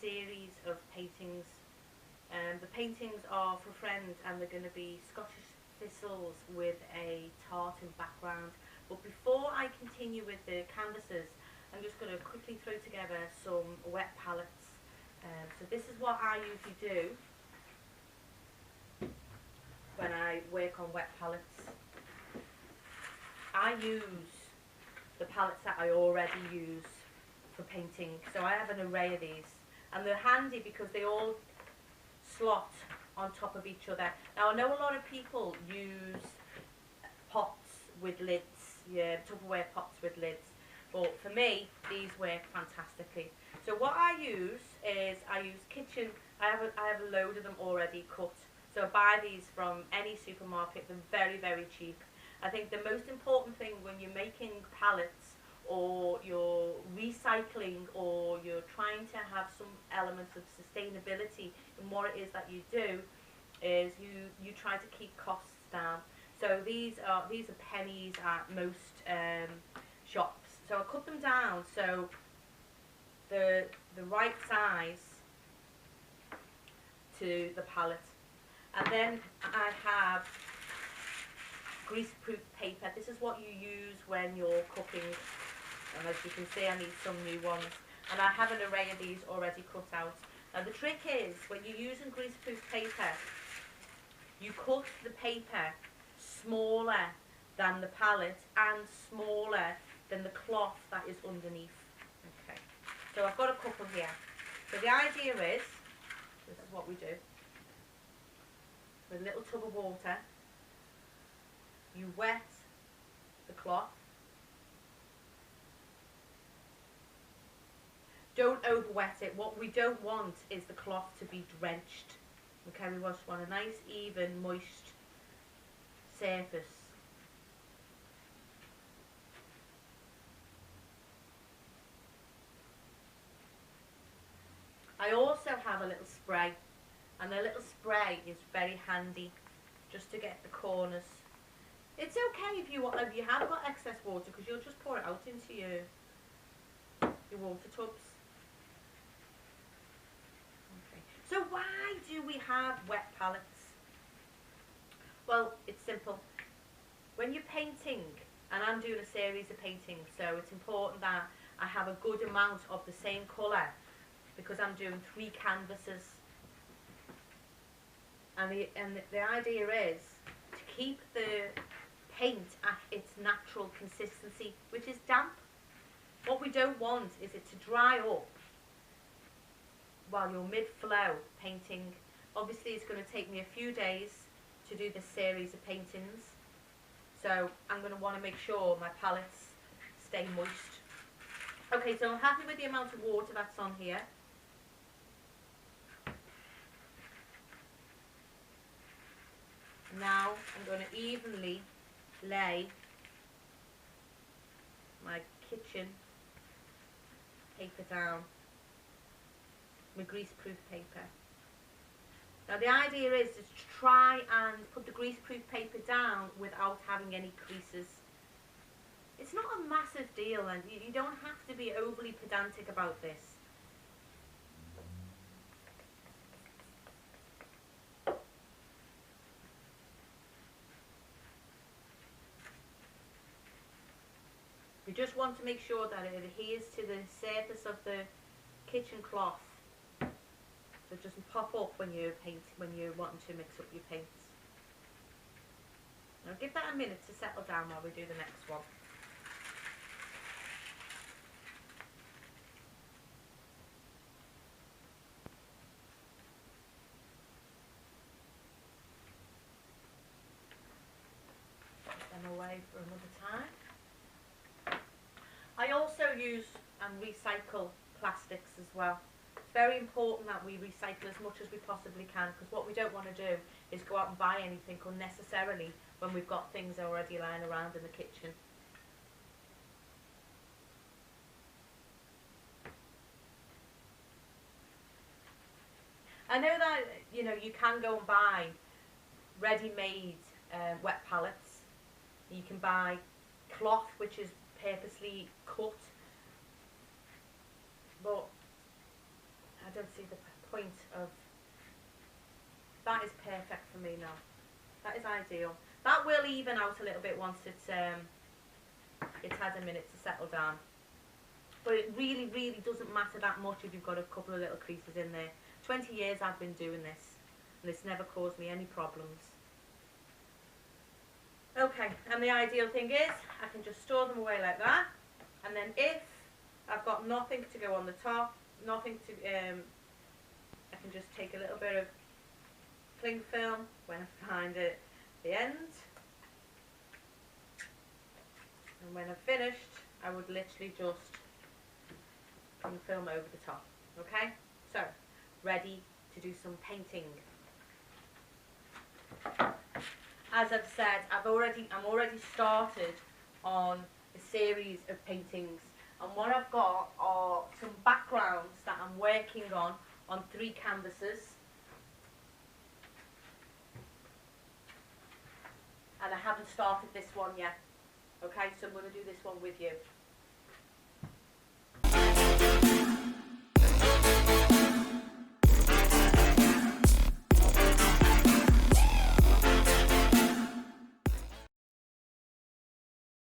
series of paintings. The paintings are for friends, and they're going to be Scottish thistles with a tartan background. But before I continue with the canvases, I'm just going to quickly throw together some wet palettes. So this is what I usually do when I work on wet palettes. I use the palettes that I already use for painting. So I have an array of these, and they're handy because they all slot on top of each other. Now I know a lot of people use pots with lids, yeah, Tupperware pots with lids, but for me these work fantastically. So what I use is kitchen. I have a load of them already cut. So I buy these from any supermarket. They're very, very cheap. I think the most important thing when you're making palettes, or you're recycling, or you're trying to have some elements of sustainability in what it is that you do, is you try to keep costs down. So these are pennies at most shops. So I cut them down so the right size to the palette, and then I have greaseproof paper. This is what you use when you're cooking, and as you can see I need some new ones, and I have an array of these already cut out. Now the trick is, when you're using greaseproof paper, you cut the paper smaller than the palette and smaller than the cloth that is underneath. Okay, so I've got a couple here. So the idea is, this is what we do. With a little tub of water, you wet the cloth. Don't over wet it. What we don't want is the cloth to be drenched. Okay, we just want a nice, even, moist surface. I also have a little spray, and a little spray is very handy just to get the corners. It's okay if you have got excess water, because you'll just pour it out into your water tubs. Okay. So why do we have wet palettes? Well, it's simple. When you're painting, and I'm doing a series of paintings, so it's important that I have a good amount of the same colour, because I'm doing 3 canvases. And the idea is to keep the paint at its natural consistency, which is damp. What we don't want is it to dry up while you're mid-flow painting. Obviously it's going to take me a few days to do this series of paintings, so I'm going to want to make sure my palettes stay moist. Okay, so I'm happy with the amount of water that's on here. Now I'm going to evenly lay my kitchen paper down, my greaseproof paper. Now the idea is to try and put the greaseproof paper down without having any creases. It's not a massive deal, and you don't have to be overly pedantic about this. You just want to make sure that it adheres to the surface of the kitchen cloth, so it doesn't pop up when you're wanting to mix up your paints. Now give that a minute to settle down while we do the next one. Put them away for another time. I also use and recycle plastics as well. It's very important that we recycle as much as we possibly can, because what we don't want to do is go out and buy anything unnecessarily when we've got things already lying around in the kitchen. I know that you can go and buy ready-made wet palettes. You can buy cloth which is purposely cut, but I don't see the point of, that is perfect for me now. That is ideal. That will even out a little bit once it's had a minute to settle down. But it really, really doesn't matter that much if you've got a couple of little creases in there. 20 years I've been doing this, and it's never caused me any problems. Okay, and the ideal thing is, I can just store them away like that, and then if I've got nothing to go on the top, nothing to, I can just take a little bit of cling film when I find it at the end, and when I've finished, I would literally just cling film over the top. Okay, so ready to do some painting. As I've said, I'm already started on a series of paintings, and what I've got are some backgrounds that I'm working on 3 canvases, and I haven't started this one yet. Okay, so I'm going to do this one with you.